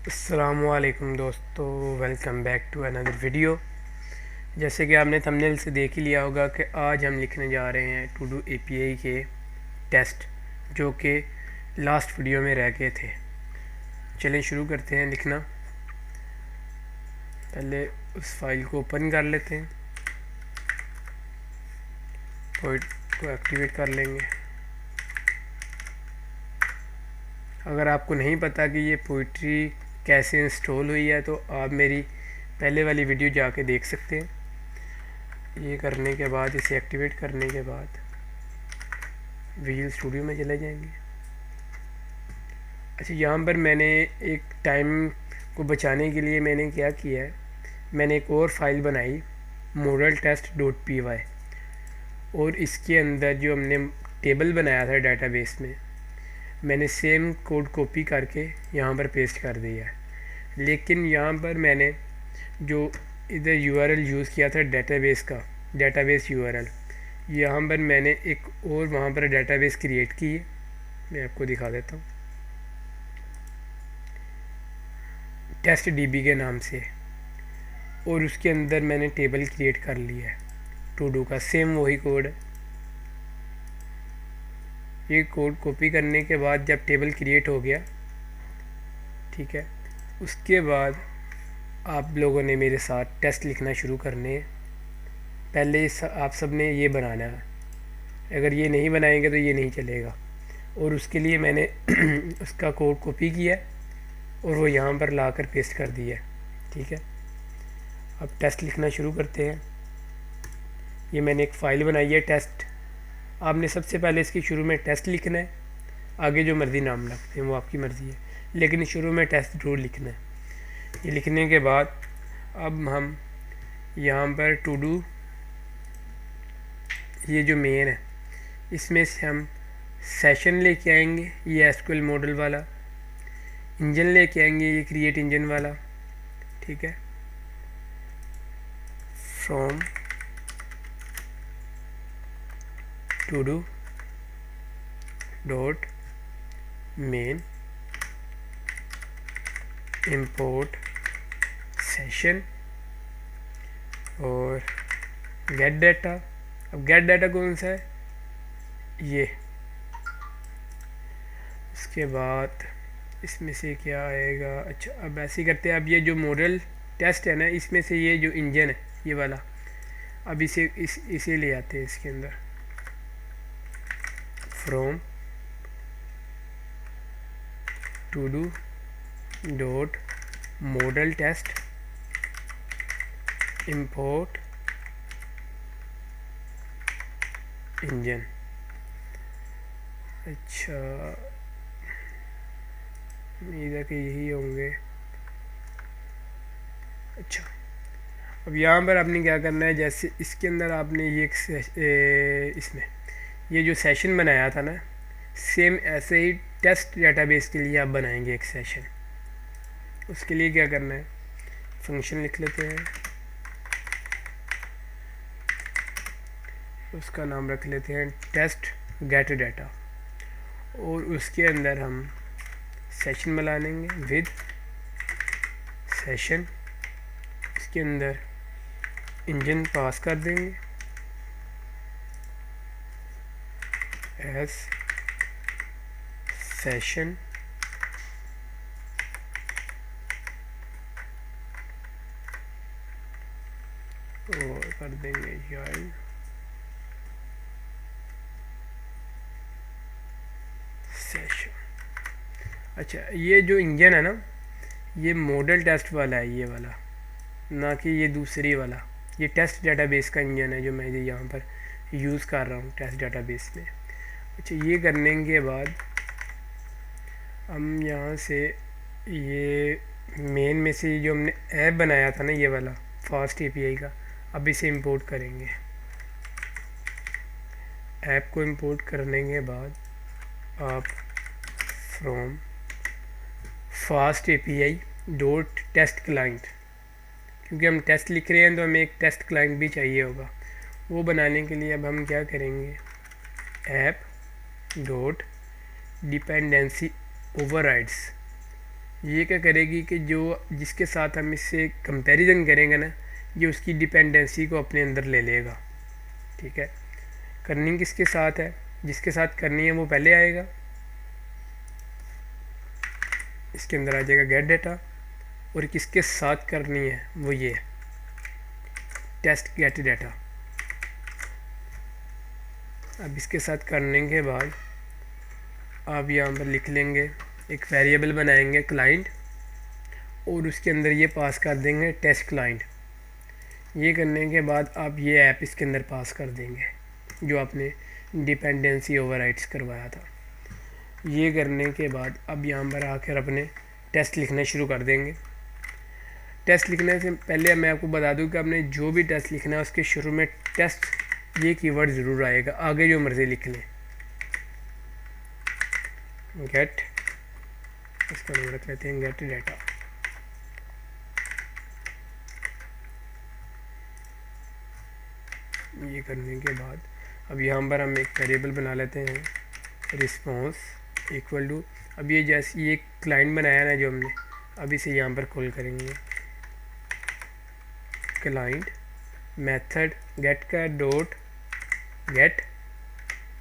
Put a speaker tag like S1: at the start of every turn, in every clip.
S1: अस्सलामुअलैकुम दोस्तों, welcome back to another video. जैसे कि आपने थंबनेल से देख ही लिया होगा कि आज हम लिखने जा रहे हैं टू डू एपीआई के टेस्ट जो कि लास्ट वीडियो में रह गए थे। चलें शुरू करते हैं लिखना। पहले उस फाइल को ओपन कर लेते हैं, पोइट को एक्टिवेट कर लेंगे। अगर आपको नहीं पता कि ये पोइट्री कैसे इंस्टॉल हुई है तो आप मेरी पहले वाली वीडियो जाके देख सकते हैं। ये करने के बाद, इसे एक्टिवेट करने के बाद विजुअल स्टूडियो में चले जाएंगे। अच्छा, यहाँ पर मैंने एक टाइम को बचाने के लिए मैंने क्या किया है, मैंने एक और फाइल बनाई modeltest.py और इसके अंदर जो हमने टेबल बनाया था डेटाबेस में, मैंने सेम कोड कॉपी करके यहाँ पर पेस्ट कर दिया है। लेकिन यहाँ पर मैंने जो इधर यूआरएल यूज़ किया था डेटाबेस का, डेटाबेस यूआरएल, यहाँ पर मैंने एक और वहाँ पर डेटाबेस क्रिएट की है। मैं आपको दिखा देता हूँ, टेस्ट डीबी के नाम से, और उसके अंदर मैंने टेबल क्रिएट कर लिया है टू डू का। सेम वही कोड है। ये कोड कॉपी करने के बाद जब टेबल क्रिएट हो गया, ठीक है, उसके बाद आप लोगों ने मेरे साथ टेस्ट लिखना शुरू करने हैं। पहले आप सब ने ये बनाना है, अगर ये नहीं बनाएंगे तो ये नहीं चलेगा। और उसके लिए मैंने उसका कोड कॉपी किया और वो यहाँ पर ला कर पेस्ट कर दिया, ठीक है। अब टेस्ट लिखना शुरू करते हैं। ये मैंने एक फ़ाइल बनाई है टेस्ट। आपने सबसे पहले इसकी शुरू में टेस्ट लिखना है, आगे जो मर्ज़ी नाम रखते हैं वो आपकी मर्ज़ी है, लेकिन शुरू में टेस्ट ज़रूर लिखना है। ये लिखने के बाद अब हम यहाँ पर टू डू, ये जो मेन है, इसमें से हम सेशन लेके आएंगे, ये एसक्यूएल मॉडल वाला। इंजन लेके आएंगे, ये क्रिएट इंजन वाला, ठीक है। From to do dot main import session और गेट डाटा। अब गेट डाटा कौन सा है, ये। उसके बाद इसमें से क्या आएगा, अच्छा अब ऐसे ही करते हैं। अब ये जो मॉडल टेस्ट है ना, इसमें से ये जो इंजन है ये वाला, अब इसे ले आते हैं इसके अंदर। From to do dot model test import engine. अच्छा, उम्मीद है कि यही होंगे। अच्छा, अब यहाँ पर आपने क्या करना है, जैसे इसके अंदर आपने ये इसमें ये जो सेशन बनाया था ना, सेम ऐसे ही टेस्ट डेटाबेस के लिए आप बनाएंगे एक सेशन। उसके लिए क्या करना है, फंक्शन लिख लेते हैं, उसका नाम रख लेते हैं टेस्ट गेट डाटा, और उसके अंदर हम सेशन बना लेंगे विद सेशन। इसके अंदर इंजन पास कर देंगे एज सेशन, और कर देंगे जॉइन सेशन। अच्छा, ये जो इंजन है ना, ये मॉडल टेस्ट वाला है, ये वाला, ना कि ये दूसरी वाला। ये टेस्ट डेटाबेस का इंजन है जो मैं यहाँ पर यूज़ कर रहा हूँ टेस्ट डेटाबेस में। अच्छा, ये करने के बाद हम यहाँ से ये मेन में से जो हमने ऐप बनाया था ना, ये वाला फास्ट एपीआई का, अब इसे इंपोर्ट करेंगे। ऐप को इंपोर्ट करने के बाद आप from FastAPI dot test client, क्योंकि हम टेस्ट लिख रहे हैं तो हमें एक टेस्ट क्लाइंट भी चाहिए होगा। वो बनाने के लिए अब हम क्या करेंगे, ऐप डॉट डिपेंडेंसी ओवरराइड्स, ये क्या करेगी कि जो जिसके साथ हम इससे कंपैरिजन करेंगे ना, ये उसकी डिपेंडेंसी को अपने अंदर ले लेगा। ठीक है, करनी किसके साथ है, जिसके साथ करनी है वो पहले आएगा, इसके अंदर आ जाएगा गेट डाटा, और किसके साथ करनी है वो ये है टेस्ट गेट डाटा। अब इसके साथ करने के बाद आप यहाँ पर लिख लेंगे, एक वेरिएबल बनाएंगे क्लाइंट, और उसके अंदर ये पास कर देंगे टेस्ट क्लाइंट। ये करने के बाद आप ये ऐप इसके अंदर पास कर देंगे जो आपने डिपेंडेंसी ओवरराइड्स करवाया था। ये करने के बाद अब यहाँ पर आकर अपने टेस्ट लिखना शुरू कर देंगे। टेस्ट लिखने से पहले मैं आपको बता दूं कि आपने जो भी टेस्ट लिखना है उसके शुरू में टेस्ट ये कीवर्ड ज़रूर आएगा, आगे जो मर्ज़ी लिख लें। गेट, इसका नाम रख लेते हैं गेट डाटा। ये करने के बाद अब यहाँ पर हम एक वेरिएबल बना लेते हैं रिस्पॉन्स इक्वल टू, अब ये जैसे ये क्लाइंट बनाया ना जो हमने, अब इसे यहाँ पर कॉल करेंगे क्लाइंट मेथड गेट का डॉट गेट,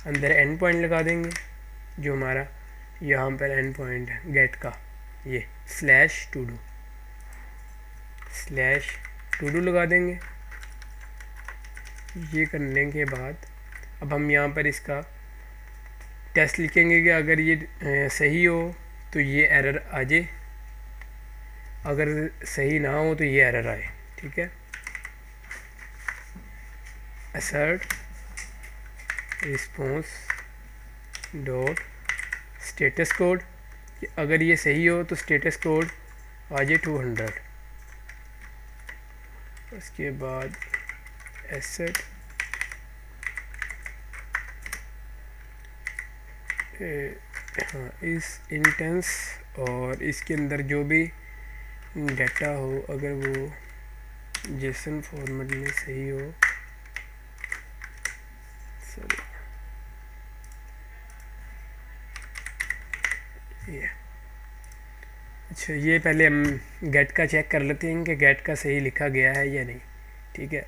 S1: अंदर एंड पॉइंट लगा देंगे जो हमारा यहाँ पर एंड पॉइंट है गेट का, ये स्लैश टू डू लगा देंगे। ये करने के बाद अब हम यहाँ पर इसका टेस्ट लिखेंगे कि अगर ये सही हो तो ये एरर आ जाए, अगर सही ना हो तो ये एरर आए। ठीक है, assert response dot status code, कि अगर ये सही हो तो स्टेटस कोड आ जाए 200। उसके बाद एसेट हाँ इस इंटेंस, और इसके अंदर जो भी डाटा हो अगर वो जेसन फॉर्मेट में सही हो, सॉरी ये अच्छा, ये पहले हम गेट का चेक कर लेते हैं कि गेट का सही लिखा गया है या नहीं। ठीक है,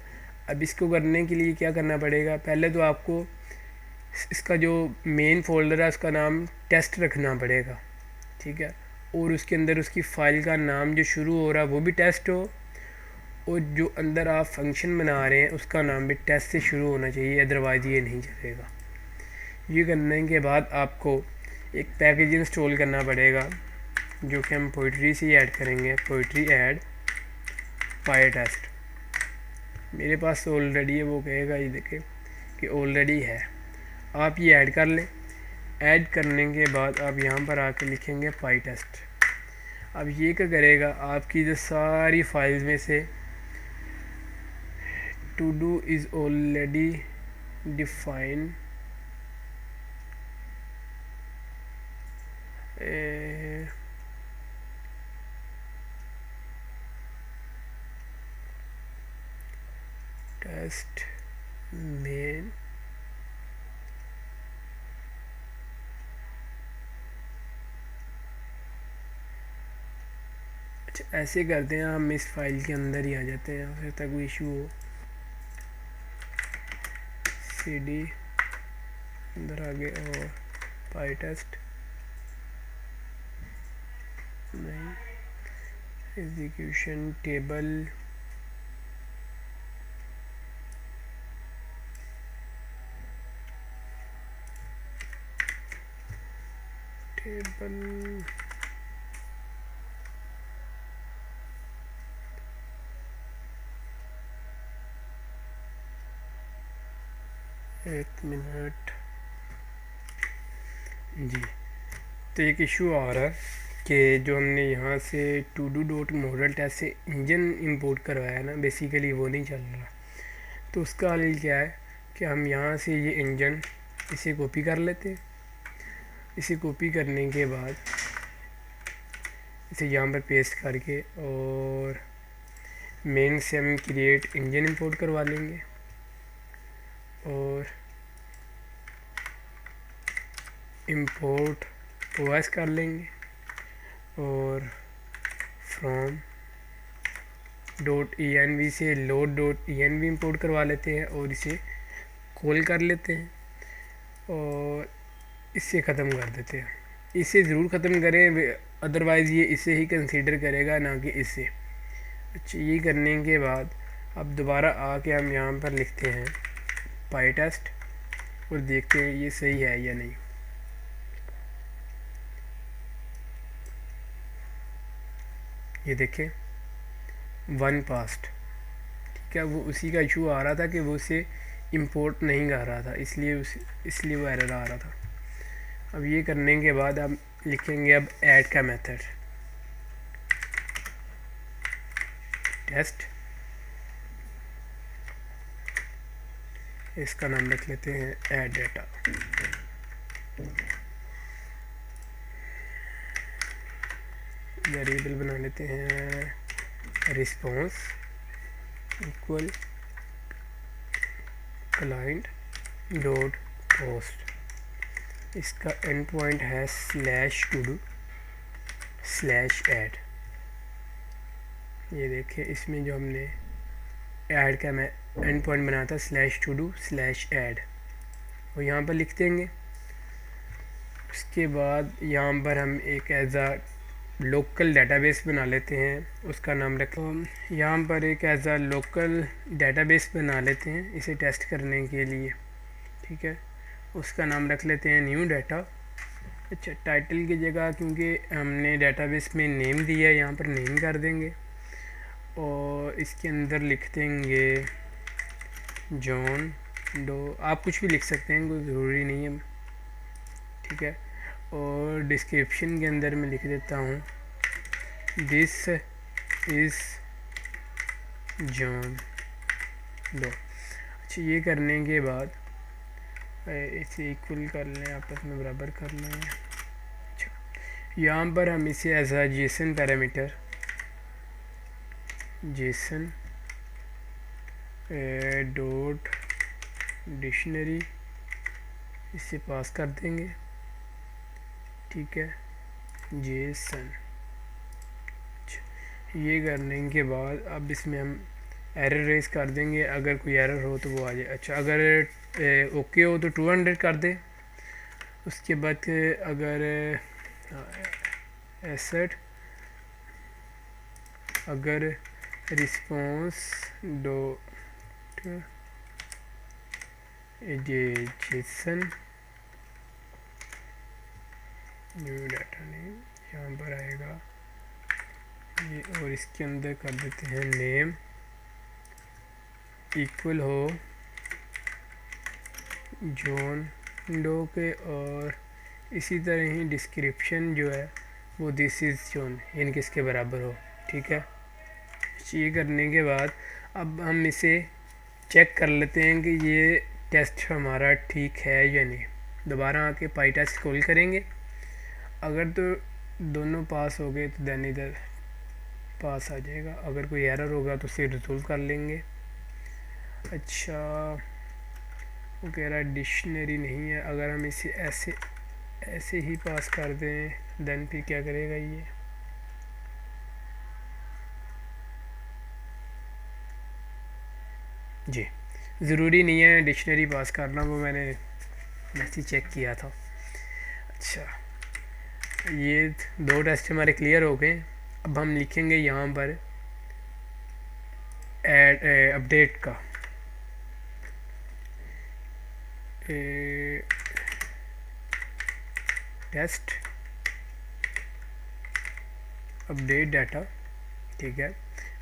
S1: अब इसको करने के लिए क्या करना पड़ेगा, पहले तो आपको इसका जो मेन फोल्डर है उसका नाम टेस्ट रखना पड़ेगा। ठीक है, और उसके अंदर उसकी फ़ाइल का नाम जो शुरू हो रहा है वो भी टेस्ट हो, और जो अंदर आप फंक्शन बना रहे हैं उसका नाम भी टेस्ट से शुरू होना चाहिए, अदरवाइज़ ये नहीं चलेगा। ये करने के बाद आपको एक पैकेज इंस्टॉल करना पड़ेगा जो कि हम पोइट्री से ऐड करेंगे, पोइट्री ऐड पाईटेस्ट। मेरे पास ऑलरेडी है, वो कहेगा ये देखें कि ऑलरेडी है, आप ये ऐड कर लें। ऐड करने के बाद आप यहाँ पर आके लिखेंगे पाईटेस्ट। अब ये क्या करेगा, आपकी जो सारी फाइल्स में से to do is already define test main अच्छा ऐसे करते हैं, हम इस फाइल के अंदर ही आ जाते हैं, फिर तक कोई इशू हो। cd अंदर आगे और पाईटेस्ट नहीं, एग्जीक्यूशन टेबल एक मिनट जी। तो एक इशू आ रहा है कि जो हमने यहाँ से to do dot model test से इंजन इंपोर्ट करवाया ना, बेसिकली वो नहीं चल रहा। तो उसका हल क्या है कि हम यहाँ से ये इंजन इसे कॉपी कर लेते हैं। इसे कॉपी करने के बाद इसे यहाँ पर पेस्ट करके और मेन से हम क्रिएट इंजन इंपोर्ट करवा लेंगे और इंपोर्ट ओएस कर लेंगे और फ्रॉम .env से load.env इंपोर्ट करवा लेते हैं और इसे कॉल कर लेते हैं और इससे ख़त्म कर देते हैं। इसे ज़रूर ख़त्म करें, अदरवाइज़ ये इसे ही कंसीडर करेगा, ना कि इसे। अच्छा, ये करने के बाद अब दोबारा आके हम यहाँ पर लिखते हैं PyTest और देखते हैं ये सही है या नहीं। ये देखें 1 पास्ट, ठीक है। वो उसी का इशू आ रहा था कि वो उसे इंपोर्ट नहीं कर रहा था, इसलिए वो एरर आ रहा था। अब ये करने के बाद हम लिखेंगे अब ऐड का मेथड टेस्ट, इसका नाम रख लेते हैं ऐड डेटा। वेरिएबल बना लेते हैं response equal client dot post. इसका एंड पॉइंट है /to/add। ये देखिए इसमें जो हमने ऐड का मैं एंड पॉइंट बनाया था /to/add, वो यहाँ पर लिख देंगे। उसके बाद यहाँ पर हम एक एज आ लोकल डेटाबेस बना लेते हैं, उसका नाम रख, यहाँ पर एक एज आ लोकल डेटाबेस बना लेते हैं इसे टेस्ट करने के लिए, ठीक है। उसका नाम रख लेते हैं न्यू डाटा। अच्छा, टाइटल की जगह क्योंकि हमने डेटाबेस में नेम दिया है, यहाँ पर नेम कर देंगे और इसके अंदर लिख देंगे जॉन डो। आप कुछ भी लिख सकते हैं, कोई ज़रूरी नहीं है, ठीक है। और डिस्क्रिप्शन के अंदर मैं लिख देता हूँ दिस इज़ जॉन डो। अच्छा, ये करने के बाद इसे इक्वल कर लें, आपस में बराबर कर लें। अच्छा, यहाँ पर हम इसे as a JSON parameter JSON dot dictionary इसे पास कर देंगे, ठीक है, जेसन। ये करने के बाद अब इसमें हम एरर रेस कर देंगे, अगर कोई एरर हो तो वो आ जाए। अच्छा, अगर ओके हो तो 200 कर दे। उसके बाद अगर एसेट अगर response dot JSON new data name यहाँ पर आएगा ये, और इसके अंदर कर देते हैं नेम इक्वल हो जॉन डो के, और इसी तरह ही डिस्क्रिप्शन जो है वो दिस इज़ जॉन यानी कि इसके बराबर हो, ठीक है। ये करने के बाद अब हम इसे चेक कर लेते हैं कि ये टेस्ट हमारा ठीक है या नहीं। दोबारा आके PyTest कॉल करेंगे, अगर तो दोनों पास हो गए तो देन इधर पास आ जाएगा, अगर कोई एरर होगा तो उसे रिजोल्व कर लेंगे। अच्छा, वो कह रहा है डिक्शनरी नहीं है, अगर हम इसे ऐसे ही पास कर दें देन फिर क्या करेगा ये। जी, ज़रूरी नहीं है डिक्शनरी पास करना, वो मैंने मैसेज चेक किया था। अच्छा, ये 2 टेस्ट हमारे क्लियर हो गए। अब हम लिखेंगे यहाँ पर ऐड अपडेट का टेस्ट अपडेट डाटा, ठीक है।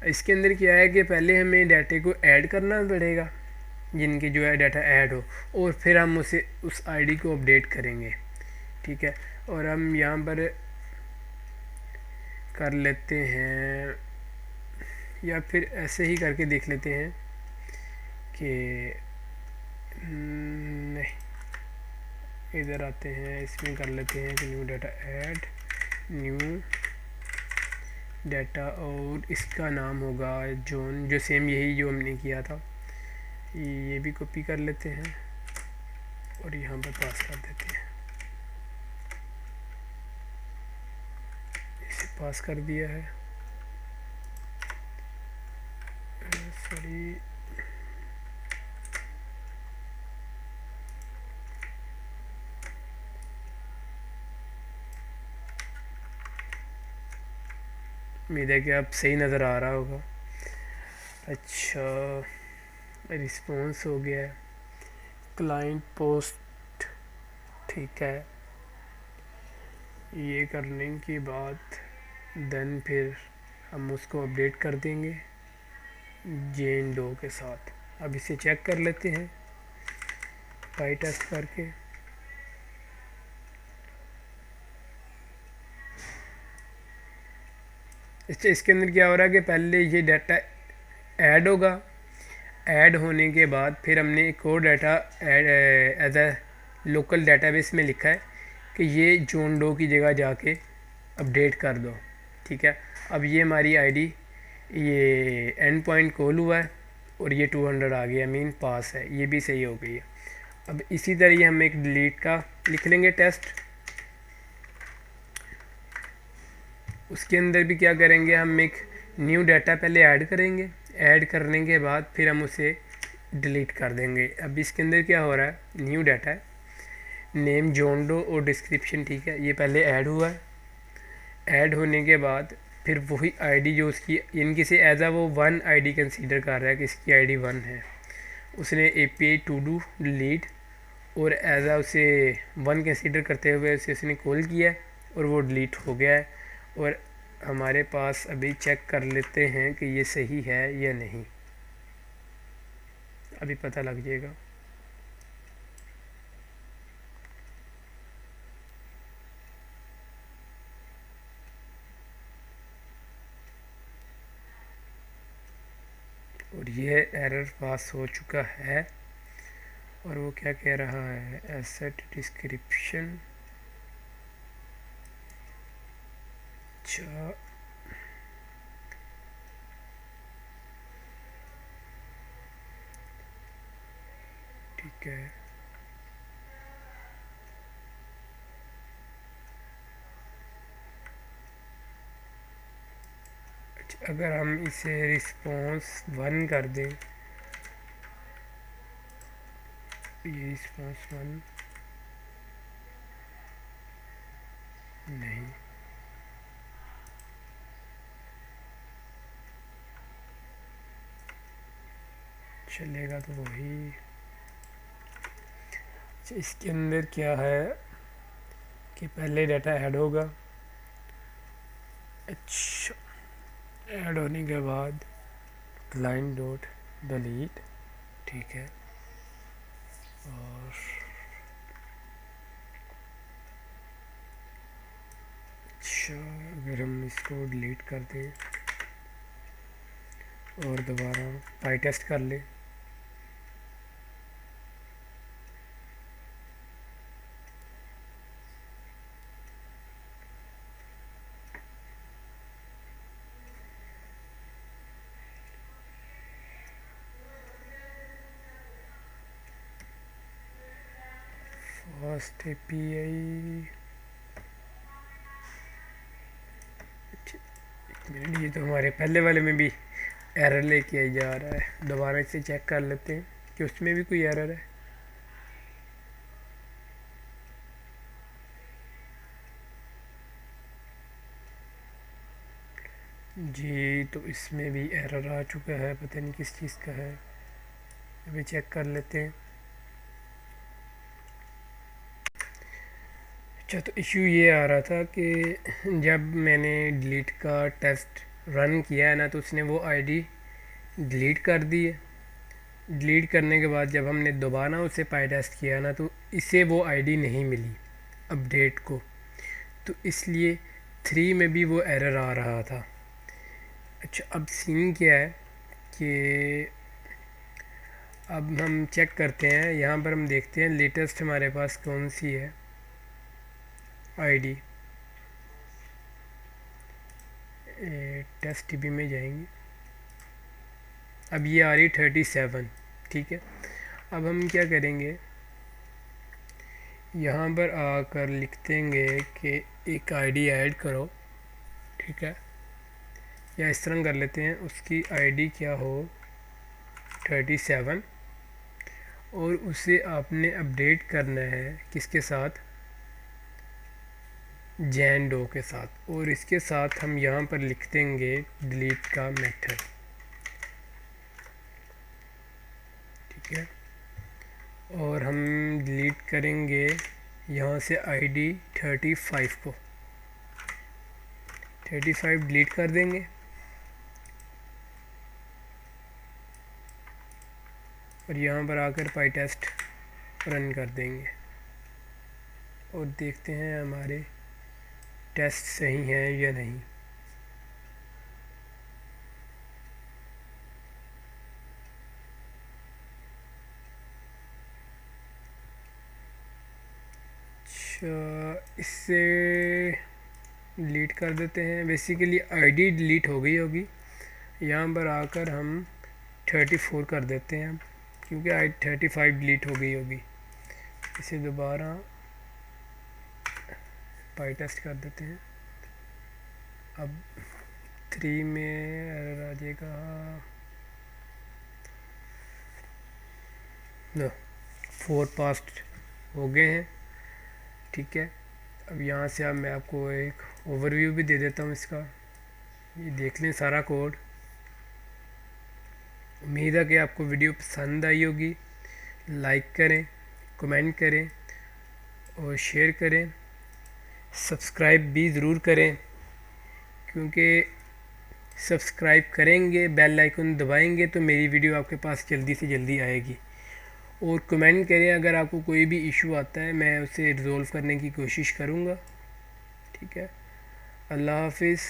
S1: इसके अंदर क्या है कि पहले हमें डाटे को ऐड करना पड़ेगा, जिनके जो है डाटा ऐड हो, और फिर हम उस आईडी को अपडेट करेंगे, ठीक है। और हम यहाँ पर कर लेते हैं, या फिर ऐसे ही करके देख लेते हैं कि नहीं, इधर आते हैं, इसमें कर लेते हैं कि new data add new data, और इसका नाम होगा जॉन, जो सेम यही जो हमने किया था। ये भी कॉपी कर लेते हैं और यहाँ पर पास कर देते हैं, इसे पास कर दिया है। सॉरी, उम्मीद है कि आप सही नज़र आ रहा होगा। अच्छा, रिस्पॉन्स हो गया है, क्लाइंट पोस्ट, ठीक है। ये करने के बाद देन फिर हम उसको अपडेट कर देंगे जेन डो के साथ। अब इसे चेक कर लेते हैं पाई टेस्ट करके। इसके अंदर क्या हो रहा है कि पहले ये डाटा ऐड होगा, ऐड होने के बाद फिर हमने एक और data as a local database में लिखा है कि ये जॉन डो की जगह जाके अपडेट कर दो, ठीक है। अब ये हमारी आईडी, ये एंड पॉइंट कॉल हुआ है और ये 200 आ गया, मीन पास है, ये भी सही हो गई है। अब इसी तरह हम एक डिलीट का लिख लेंगे टेस्ट। उसके अंदर भी क्या करेंगे, हम एक न्यू डाटा पहले ऐड करेंगे, ऐड करने के बाद फिर हम उसे डिलीट कर देंगे। अब इसके अंदर क्या हो रहा है, न्यू डाटा है, नेम जॉन डो और डिस्क्रिप्शन, ठीक है। ये पहले ऐड हुआ है, ऐड होने के बाद फिर वही आईडी जो उसकी इनकी से एज आ वो वन आईडी कंसीडर कर रहा है कि इसकी आईडी 1 है, उसने API टू डू डिलीट और एज आ उसे 1 कंसीडर करते हुए उसे उसने कॉल किया है और वो डिलीट हो गया है। और हमारे पास अभी चेक कर लेते हैं कि ये सही है या नहीं, अभी पता लग जाएगा। और ये एरर पास हो चुका है और वो क्या कह रहा है, एसेट डिस्क्रिप्शन। अच्छा, ठीक है। अच्छा, अगर हम इसे रिस्पॉन्स 1 कर दें, ये रिस्पॉन्स 1 नहीं चलेगा तो वही। अच्छा, इसके अंदर क्या है कि पहले डाटा ऐड होगा। अच्छा, ऐड होने के बाद क्लाइंट डॉट डिलीट, ठीक है। और अच्छा, अगर हम इसको डिलीट कर दें और दोबारा पाई टेस्ट कर लें, फास्ट API। ये तो हमारे पहले वाले में भी एरर लेके आई जा रहा है, दोबारा इसे चेक कर लेते हैं कि उसमें भी कोई एरर है। जी, तो इसमें भी एरर आ चुका है, पता नहीं किस चीज़ का है, अभी चेक कर लेते हैं। अच्छा, तो इशू ये आ रहा था कि जब मैंने डिलीट का टेस्ट रन किया है ना, तो उसने वो आईडी डिलीट कर दी है। डिलीट करने के बाद जब हमने दोबारा उसे पाई टेस्ट किया ना, तो इसे वो आईडी नहीं मिली अपडेट को, तो इसलिए 3 में भी वो एरर आ रहा था। अच्छा, अब सीन क्या है कि अब हम चेक करते हैं, यहाँ पर हम देखते हैं लेटेस्ट हमारे पास कौन सी है आईडी। टेस्ट टीबी में जाएंगे, अब ये आ रही 37, ठीक है। अब हम क्या करेंगे, यहाँ पर आकर लिख देंगे कि एक आईडी ऐड करो, ठीक है। या इस तरह कर लेते हैं, उसकी आईडी क्या हो, 37 और उसे आपने अपडेट करना है किसके साथ, जैन डो के साथ। और इसके साथ हम यहाँ पर लिख देंगे डिलीट का मेथड, ठीक है। और हम डिलीट करेंगे यहाँ से ID 35 को, 35 डिलीट कर देंगे। और यहाँ पर आकर पाईटेस्ट रन कर देंगे और देखते हैं हमारे टेस्ट सही हैं या नहीं। अच्छा, इससे डिलीट कर देते हैं। बेसिकली ID डिलीट हो गई होगी। यहाँ पर आकर हम 34 कर देते हैं क्योंकि I35 डिलीट हो गई होगी। इसे दोबारा पाई टेस्ट कर देते हैं। अब 3 में एरर आ जाएगा, नो 4 पास्ट हो गए हैं, ठीक है। अब यहाँ से अब मैं आपको एक ओवरव्यू भी दे देता हूँ इसका, ये देख लें सारा कोड। उम्मीद है कि आपको वीडियो पसंद आई होगी। लाइक करें, कमेंट करें और शेयर करें। सब्सक्राइब भी ज़रूर करें, क्योंकि सब्सक्राइब करेंगे, बेल आइकन दबाएंगे तो मेरी वीडियो आपके पास जल्दी से जल्दी आएगी। और कमेंट करें अगर आपको कोई भी इशू आता है, मैं उसे रिज़ॉल्व करने की कोशिश करूँगा, ठीक है। अल्लाह हाफिज़।